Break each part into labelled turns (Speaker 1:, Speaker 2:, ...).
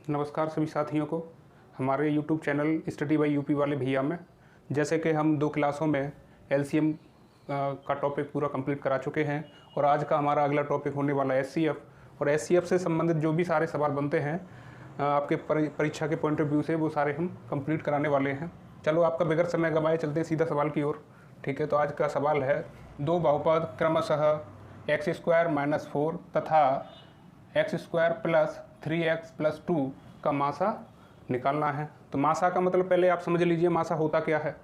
Speaker 1: नमस्कार सभी साथियों को हमारे YouTube channel study bye UP वाले भैया में। जैसे कि हम 2 क्लासों में एलसीएम का टॉपिक पूरा कंप्लीट करा चुके हैं और आज का हमारा अगला टॉपिक होने वाला है एचसीएफ। और एचसीएफ से संबंधित जो भी सारे सवाल बनते हैं आपके परीक्षा के पॉइंट ऑफ व्यू से, वो सारे हम कंप्लीट कराने वाले हैं। चलो आपका बगैर समय गवाए चलते हैं सीधा सवाल की ओर। ठीक है, तो आज का सवाल है, दो बहुपद क्रमशः x² - 4 तथा x² + 3x + 2 का मासा निकालना है। तो मासा का मतलब पहले आप समझ लीजिए मासा होता क्या है।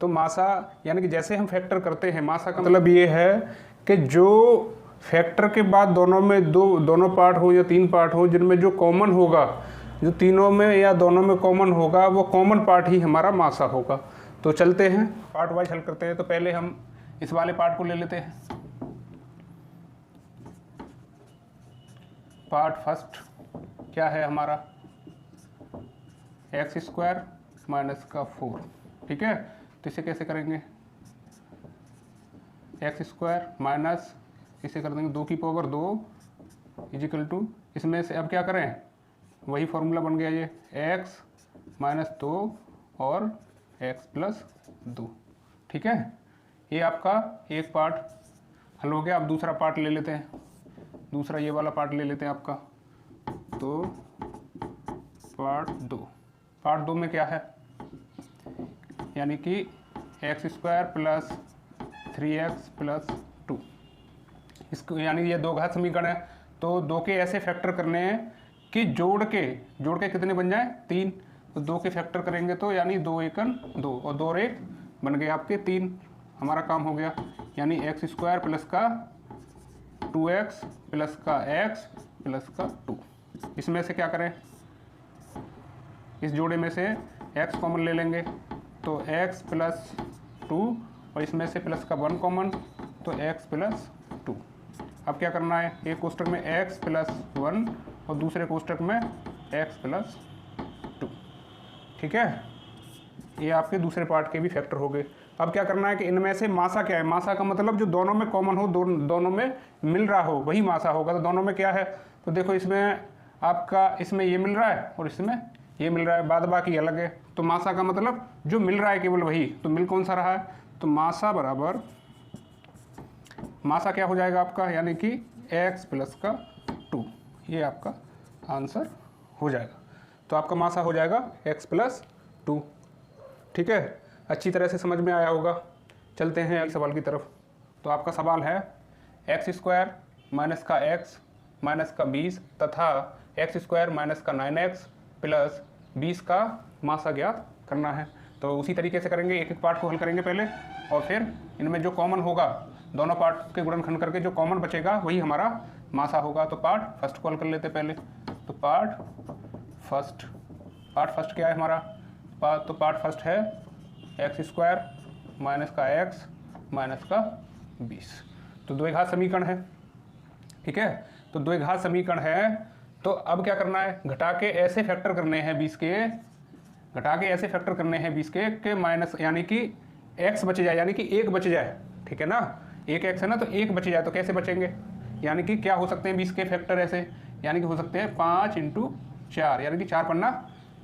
Speaker 1: तो मासा यानी कि जैसे हम फैक्टर करते हैं, मासा का मतलब ये है कि जो फैक्टर के बाद दोनों में दोनों पार्ट हो या 3 पार्ट हो, जिनमें जो कॉमन होगा, जो तीनों में या दोनों में कॉमन होगा, वो कॉमन पार्ट ही हमारा मासा होगा। तो चलते हैं पार्ट वाइज हल करते हैं। तो पहले हम इस वाले पार्ट को ले लेते हैं। पार्ट फर्स्ट क्या है हमारा, x² - 4। ठीक है, तो इसे कैसे करेंगे, x² माइनस इसे कर देंगे 2 की पावर 2 = इसमें से अब क्या करें, वही फॉर्मूला बन गया ये x - 2 और x + 2। ठीक है, ये आपका एक पार्ट हल हो गया। अब दूसरा पार्ट ले लेते हैं, दूसरा ये वाला पार्ट ले लेते हैं आपका। तो पार्ट 2 में क्या है, यानी कि x² + 3x + 2। इसको यानी ये दो घात समीकरण है। तो 2 के ऐसे फैक्टर करने हैं कि जोड़ के कितने बन जाए, 3। तो 2 के फैक्टर करेंगे तो यानी 2 × 1 = 2 और 2 और 1 बन गए आपके 3। हमारा काम हो गया। यानी x² + का 2x + का x + का 2। इसमें से क्या करें, इस जोड़े में से x कॉमन ले लेंगे तो x + 2 और इसमें से प्लस का 1 कॉमन तो x + 2। अब क्या करना है, एक कोष्ठक में x + 1 और दूसरे कोष्ठक में x + 2। ठीक है, ये आपके दूसरे पार्ट के भी फैक्टर हो गए। अब क्या करना है कि इनमें से मासा क्या है, मासा का मतलब जो दोनों में कॉमन हो, दोनों में मिल रहा हो, वही मासा होगा। तो दोनों में क्या है, तो देखो इसमें आपका इसमें ये मिल रहा है और इसमें ये मिल रहा है, बाद बाकी अलग है। तो मासा का मतलब जो मिल रहा है केवल वही। तो मिल कौन सा रहा है, तो मासा बराबर, मासा क्या हो जाएगा आपका, यानी कि x + का 2। ये आपका आंसर हो जाएगा। तो आपका मासा हो जाएगा x + 2। ठीक है, अच्छी तरह से समझ में आया होगा। चलते हैं अगले सवाल की तरफ। तो आपका सवाल है, x² - का x - का 20 तथा x² - का 9x + 20 का मासा ज्ञात करना है। तो उसी तरीके से करेंगे, एक एक पार्ट को हल करेंगे पहले और फिर इनमें जो कॉमन होगा, दोनों पार्ट के गुणनखंड करके जो कॉमन बचेगा वही हमारा मासा होगा। तो पार्ट फर्स्ट को हल कर लेते पहले। तो पार्ट फर्स्ट क्या है हमारा, तो पार्ट फर्स्ट है x² - का x - का 20। तो द्विघात समीकरण है। ठीक है, तो द्विघात समीकरण है। तो अब क्या करना है, घटा के ऐसे फैक्टर करने हैं 20 के, के माइनस, यानी कि x बच जाए, यानी कि 1 बच जाए। ठीक है ना, एक x है ना, तो 1 बच जाए। तो कैसे बचेंगे, यानी कि क्या हो सकते हैं 20 के फैक्टर ऐसे, यानी कि हो सकते हैं 5 × 4, यानी कि 4 पन्ना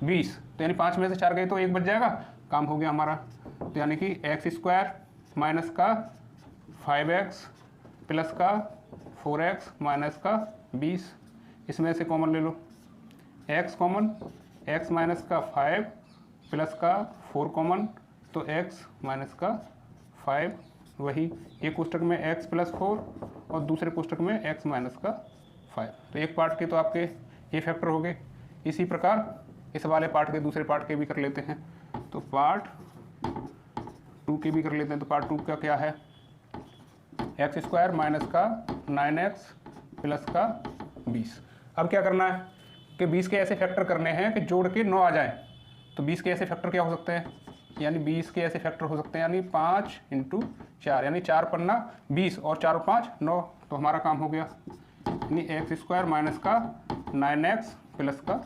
Speaker 1: 20। तो यानी 5 में से 4 गए तो 1 बच जाएगा, काम हो गया हमारा। तो यानी कि x² - का 5x + का 4x - का 20। इसमें से कॉमन ले लो, x कॉमन, x - का 5 + का 4 कॉमन तो x - का 5, वही एक कोष्ठक में x + 4 और दूसरे कोष्ठक में x - का 5। तो एक पार्ट के तो आपके ये फैक्टर हो गए। इसी प्रकार इस वाले पार्ट के दूसरे पार्ट के भी कर लेते हैं। तो पार्ट 2 के भी कर लेते हैं। तो पार्ट 2 का क्या है, x² - का 9x + का 20। अब क्या करना है कि 20 के ऐसे फैक्टर करने हैं कि जोड़ के 9 आ जाए। तो 20 के ऐसे फैक्टर क्या हो सकते हैं, यानी 20 के ऐसे फैक्टर हो सकते हैं, यानी 5 × 4, यानी 4 पन्ना 20 और 4 और 5 9। तो हमारा काम हो गया, यानी x² - का 9x + का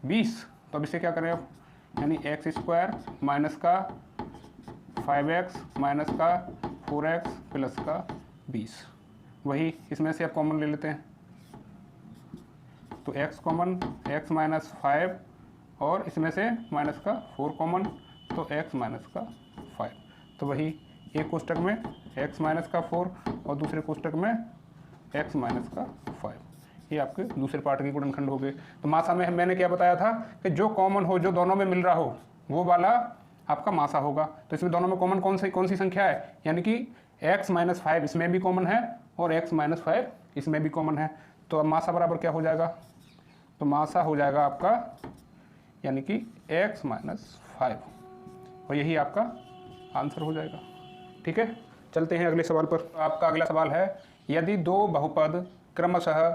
Speaker 1: 20। तो अब इसे क्या करें अब, यानी x² - का 5x - का 4x + का 20, वही इसमें से अब कॉमन ले लेते हैं। तो x कॉमन, x माइनस 5 और इसमें से माइनस का 4 कॉमन, तो x माइनस का 5। तो वही एक कोष्टक में x माइनस का 4 और दूसरे कोष्टक में x माइनस का 5। ये आपके दूसरे पार्ट के गुणनखंड हो गए। तो मासा में मैंने क्या बताया था कि जो कॉमन हो, जो दोनों में मिल रहा हो, वो वाला आपका मासा होगा। तो इसमें दोनों में कॉमन कौन सी संख्या है, यानी कि x माइनस 5 इसमें भी कॉमन है और x माइनस 5 इसमें भी कॉमन है। तो अब मासा बराबर क्या हो जाएगा, तो मासा हो जाएगा आपका यानी कि x माइनस 5 और यही आपका आंसर हो जाएगा। ठीक है, चलते हैं अगले सवाल पर। आपका अगला सवाल है, यदि दो बहुपद क्रमशः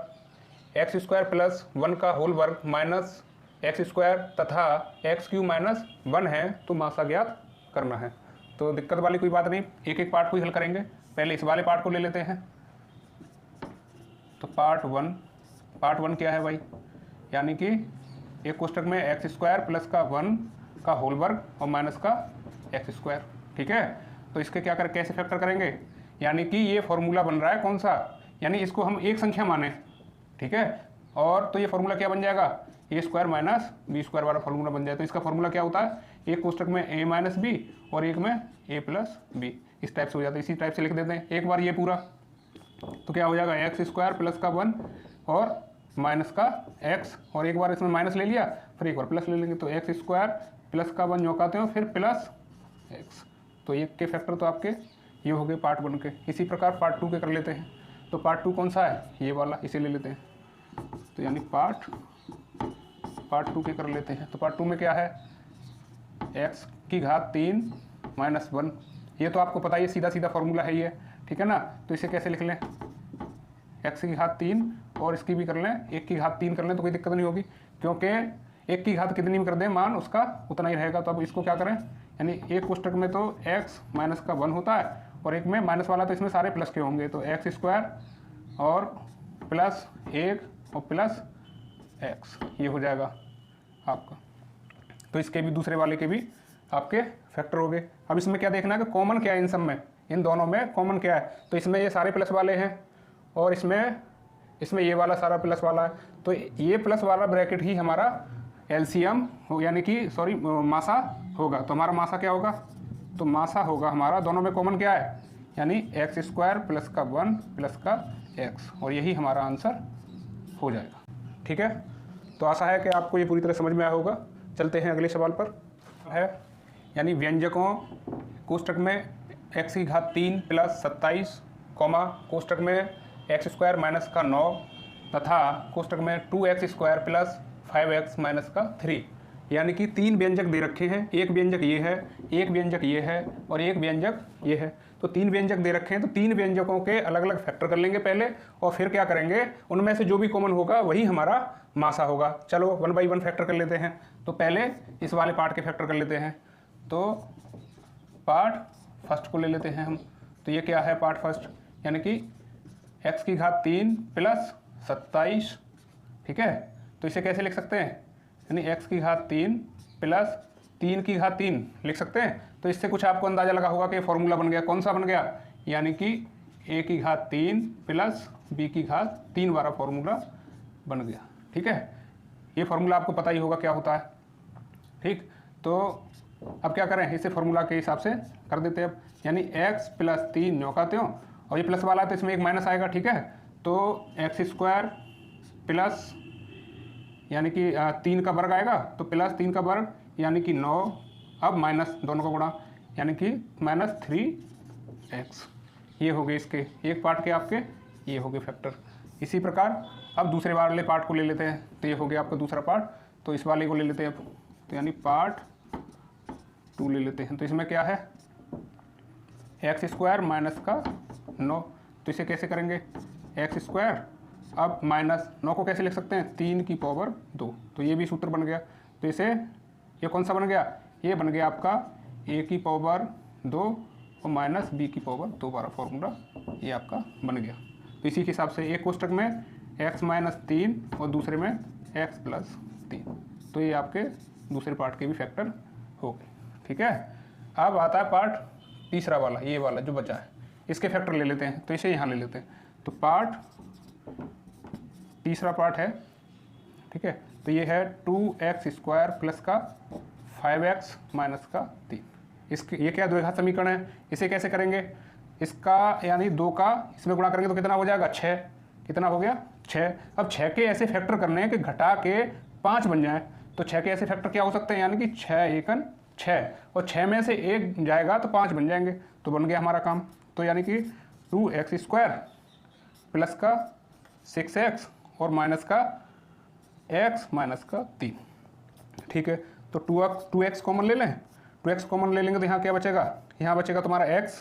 Speaker 1: एक्स स्क्वायर प्लस 1 का होल वर्ग माइनस एक्स स्क्वायर तथा एक्स क्यू माइनस 1 है तो मासा ज्ञात करना है। तो दिक्कत वाली कोई बात नहीं, एक एक पार्ट को ही हल करेंगे। पहले इस वाले पार्ट को ले लेते हैं। तो पार्ट वन क्या है भाई, यानी कि एक कोष्टक में एक्स स्क्वायर प्लस का 1 का होल वर्ग और माइनस का एक्स स्क्वायर। ठीक है, तो इसके क्या कैसे फैक्टर करेंगे, यानी कि ये फॉर्मूला बन रहा है कौन सा, यानी इसको हम एक संख्या माने। ठीक है, और तो ये फॉर्मूला क्या बन जाएगा, ए स्क्वायर माइनस बी स्क्वायर वाला फॉर्मूला बन जाए। तो इसका फॉर्मूला क्या होता है, एक कोष्टक में ए माइनस बी और एक में ए प्लस बी, इस टाइप से हो जाता है। इसी टाइप से लिख देते हैं एक बार ये पूरा। तो क्या हो जाएगा, एक्स स्क्वायर प्लस का 1 और माइनस का एक्स, और एक बार इसमें माइनस ले लिया फिर एक बार प्लस ले लेंगे। तो एक्स स्क्वायर प्लस का 1 चौकाते हो फिर प्लस एक्स। तो एक के फैक्टर तो आपके ये हो गए पार्ट 1 के। इसी प्रकार पार्ट 2 के कर लेते हैं। तो पार्ट 2 कौन सा है, ये वाला, इसे ले लेते हैं। तो यानी पार्ट 2 के कर लेते हैं। तो पार्ट 2 में क्या है, x की घात 3 माइनस 1, ये तो आपको पता ही है, सीधा सीधा फॉर्मूला है ये। ठीक है ना, तो इसे कैसे लिख लें, x की घात 3 और इसकी भी कर लें 1 की घात 3 कर लें तो कोई दिक्कत नहीं होगी, क्योंकि 1 की घात कितनी भी कर दें मान उसका उतना ही रहेगा। तो अब इसको क्या करें, यानी एक कोष्टक में तो x माइनस का 1 होता है और एक में माइनस वाला, तो इसमें सारे प्लस के होंगे। तो एक्स स्क्वायर और प्लस 1 और प्लस x, ये हो जाएगा आपका। तो इसके भी दूसरे वाले के भी आपके फैक्टर हो गए। अब इसमें क्या देखना है कि कॉमन क्या है इन सब में, इन दोनों में कॉमन क्या है। तो इसमें ये सारे प्लस वाले हैं और इसमें ये वाला सारा प्लस वाला है। तो ये प्लस वाला ब्रैकेट ही हमारा एलसीएम हो, यानी कि सॉरी मासा होगा। तो हमारा मासा क्या होगा, तो मासा होगा हमारा, दोनों में कॉमन क्या है, यानी एक्स स्क्वायर प्लस का 1 प्लस का एक्स, और यही हमारा आंसर हो जाएगा। ठीक है, तो आशा है कि आपको ये पूरी तरह समझ में आया होगा। चलते हैं अगले सवाल पर है, यानी व्यंजकों कोष्टक में x की घात 3 प्लस 27 कॉमा कोष्टक में एक्स स्क्वायर माइनस का 9 तथा कोष्टक में 2x square plus 5x minus का 3, यानी कि 3 व्यंजक दे रखे हैं। एक व्यंजक ये है, एक व्यंजक ये है और एक व्यंजक ये है। तो 3 व्यंजक दे रखे हैं, तो 3 व्यंजकों के अलग अलग फैक्टर कर लेंगे पहले, और फिर क्या करेंगे, उनमें से जो भी कॉमन होगा वही हमारा मासा होगा। चलो 1 बाई 1 फैक्टर कर लेते हैं। तो पहले इस वाले पार्ट के फैक्टर कर लेते हैं। तो पार्ट फर्स्ट को ले लेते हैं हम। तो ये क्या है पार्ट फर्स्ट, यानी कि x की घात 3 प्लस 27। ठीक है, तो इसे कैसे लिख सकते हैं, यानी x की घात 3 प्लस 3 की घात 3 लिख सकते हैं। तो इससे कुछ आपको अंदाजा लगा होगा कि फॉर्मूला बन गया, कौन सा बन गया, यानी कि a की घात 3 प्लस b की घात 3 वाला फॉर्मूला बन गया। ठीक है, ये फॉर्मूला आपको पता ही होगा क्या होता है। ठीक, तो अब क्या करें, इसे फॉर्मूला के हिसाब से कर देते हैं अब, यानी x प्लस 3 चौकाते हो और ये प्लस वाला है तो इसमें एक माइनस आएगा। ठीक है, तो एक्स स्क्वायर प्लस यानी कि 3 का वर्ग आएगा, तो प्लस 3 का वर्ग यानी कि 9, अब माइनस दोनों का गुणा यानी कि माइनस 3x। ये हो गए इसके एक पार्ट के आपके, ये हो गए फैक्टर। इसी प्रकार अब दूसरे वाले पार्ट को ले लेते हैं। तो ये हो गया आपका दूसरा पार्ट, तो इस वाले को ले लेते हैं अब। तो यानी पार्ट 2 ले लेते हैं। तो इसमें क्या है, एक्स स्क्वायर माइनस का 9, तो इसे कैसे करेंगे, एक्स स्क्वायर अब माइनस 9 को कैसे लिख सकते हैं, 3 की पावर 2। तो ये भी सूत्र बन गया। तो इसे ये कौन सा बन गया, ये बन गया आपका a की पावर 2 और माइनस b की पावर 2 वाला फॉर्मूला, ये आपका बन गया। तो इसी के हिसाब से एक कोष्टक में x माइनस 3 और दूसरे में x प्लस 3, तो ये आपके दूसरे पार्ट के भी फैक्टर हो गए। ठीक है, अब आता है पार्ट तीसरा वाला, ये वाला जो बचा है, इसके फैक्टर ले लेते हैं। तो इसे यहाँ ले लेते हैं। तो पार्ट तीसरा पार्ट है ठीक है। तो ये है 2x² प्लस का 5x माइनस का 3। इसके ये क्या द्विघात समीकरण है, इसे कैसे करेंगे, इसका यानी 2 का इसमें गुणा करेंगे तो कितना हो जाएगा 6, कितना हो गया 6। अब 6 के ऐसे फैक्टर करने हैं कि घटा के 5 बन जाए। तो 6 के ऐसे फैक्टर क्या हो सकते हैं, यानी कि 6 एकन 6 और 6 में से 1 जाएगा तो 5 बन जाएंगे, तो बन गया हमारा काम। तो यानी कि 2x² प्लस का 6x और माइनस का x माइनस का 3, ठीक है। तो 2x कॉमन ले लें, 2x कॉमन ले लेंगे तो यहाँ क्या बचेगा, यहाँ बचेगा तुम्हारा x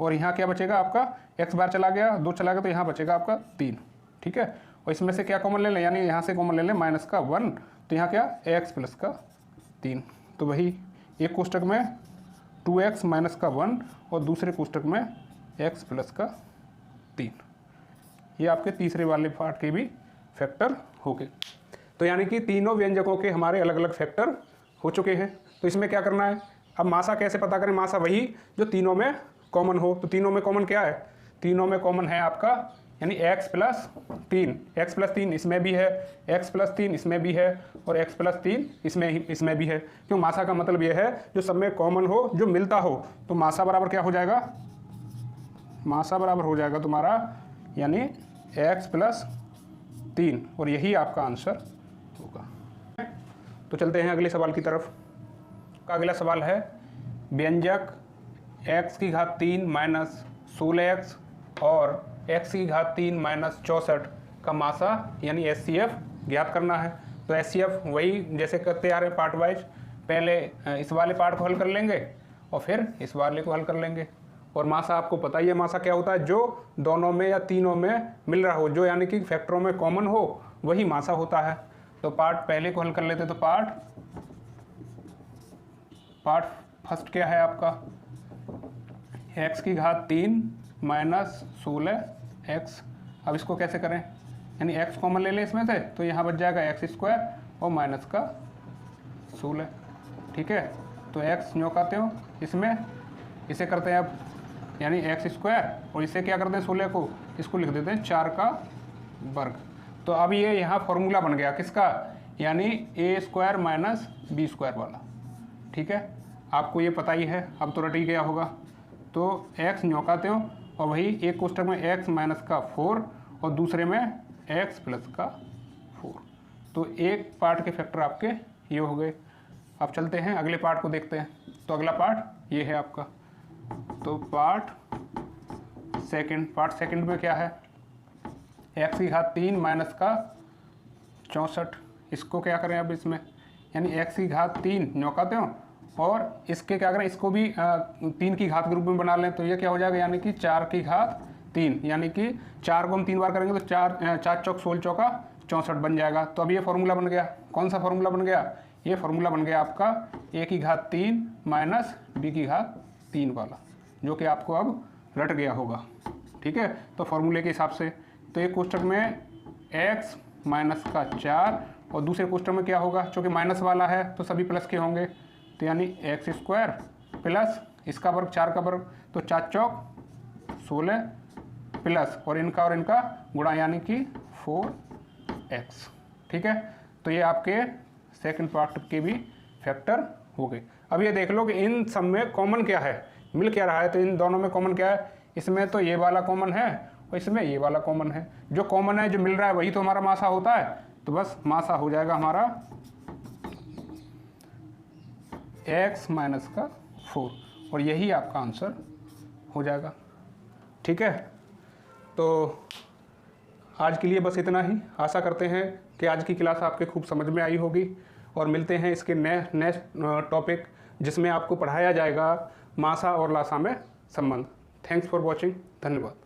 Speaker 1: और यहाँ क्या बचेगा आपका x बार चला गया, 2 चला गया तो यहाँ बचेगा आपका 3, ठीक है। और इसमें से क्या कॉमन ले लें, यानी यहाँ से कॉमन ले लें माइनस का 1, तो यहाँ क्या x प्लस का 3। तो वही एक कोष्टक में 2x माइनस का 1 और दूसरे कोष्टक में x प्लस का 3। ये आपके तीसरे वाले पार्ट के भी फैक्टर हो गए। तो यानी कि तीनों व्यंजकों के हमारे अलग अलग फैक्टर हो चुके हैं। तो इसमें क्या करना है, अब मासा कैसे पता करें, मासा वही जो तीनों में कॉमन हो। तो तीनों में कॉमन क्या है, तीनों में कॉमन है आपका यानी x प्लस 3 इसमें भी है, x प्लस 3 इसमें भी है और x प्लस 3 इसमें भी है। क्यों, मासा का मतलब यह है जो सब में कॉमन हो, जो मिलता हो। तो मासा बराबर क्या हो जाएगा, मासा बराबर हो जाएगा तुम्हारा यानी x प्लस 3 और यही आपका आंसर होगा। तो चलते हैं अगले सवाल की तरफ। का अगला सवाल है व्यंजक x³ माइनस 16x और x³ माइनस 64 का मासा यानी HCF ज्ञात करना है। तो HCF वही जैसे करते आ रहे हैं पार्ट वाइज, पहले इस वाले पार्ट को हल कर लेंगे और फिर इस वाले को हल कर लेंगे। और मासा आपको पता ही है, मासा क्या होता है, जो दोनों में या तीनों में मिल रहा हो, जो यानी कि फैक्टरों में कॉमन हो वही मासा होता है। तो पार्ट पहले को हल कर लेते। तो पार्ट फर्स्ट क्या है आपका x³ माइनस 16x। अब इसको कैसे करें, यानी x कॉमन ले लें इसमें से, तो यहाँ बच जाएगा x² और माइनस का 16, ठीक है। तो x न्योकाते हो इसमें, इसे करते हैं अब यानी x² और इसे क्या करते हैं 16 को, इसको लिख देते हैं 4 का वर्ग। तो अब ये यहाँ फॉर्मूला बन गया किसका, यानी a² माइनस b² वाला, ठीक है। आपको ये पता ही है, अब तो रट ही गया होगा। तो x न्योकाते हो और वही एक कोष्टक में x माइनस का 4 और दूसरे में x प्लस का 4। तो एक पार्ट के फैक्टर आपके ये हो गए। अब चलते हैं अगले पार्ट को देखते हैं। तो अगला पार्ट ये है आपका। तो पार्ट सेकंड में क्या है, x³ माइनस का 64। इसको क्या करें अब इसमें, यानी x³ न्योकाते हो और इसके क्या करें, इसको भी 3 की घात के रूप में बना लें। तो ये क्या हो जाएगा, यानी कि 4³ यानी कि 4 को हम 3 बार करेंगे तो 4 चौक 16 चौका 64 बन जाएगा। तो अब ये फॉर्मूला बन गया, कौन सा फॉर्मूला बन गया, ये फॉर्मूला बन गया आपका a³ माइनस b³ वाला, जो कि आपको अब रट गया होगा, ठीक है। तो फॉर्मूले के हिसाब से तो एक कोष्टक में x माइनस का 4 और दूसरे कोष्टक में क्या होगा, चूँकि माइनस वाला है तो सभी प्लस के होंगे। तो यानी x² प्लस इसका वर्ग 4 का वर्ग, तो 4 चौक 16 प्लस और इनका गुणा यानी कि 4x, ठीक है। तो ये आपके सेकंड पार्ट के भी फैक्टर हो गए। अब ये देख लो कि इन सब में कॉमन क्या है, मिल क्या रहा है। तो इन दोनों में कॉमन क्या है, इसमें तो ये वाला कॉमन है और इसमें ये वाला कॉमन है। जो कॉमन है, जो मिल रहा है, वही तो हमारा मासा होता है। तो बस मासा हो जाएगा हमारा x माइनस का 4 और यही आपका आंसर हो जाएगा, ठीक है। तो आज के लिए बस इतना ही। आशा करते हैं कि आज की क्लास आपके खूब समझ में आई होगी और मिलते हैं इसके नेक्स्ट टॉपिक, जिसमें आपको पढ़ाया जाएगा मासा और लासा में संबंध। थैंक्स फॉर वॉचिंग, धन्यवाद।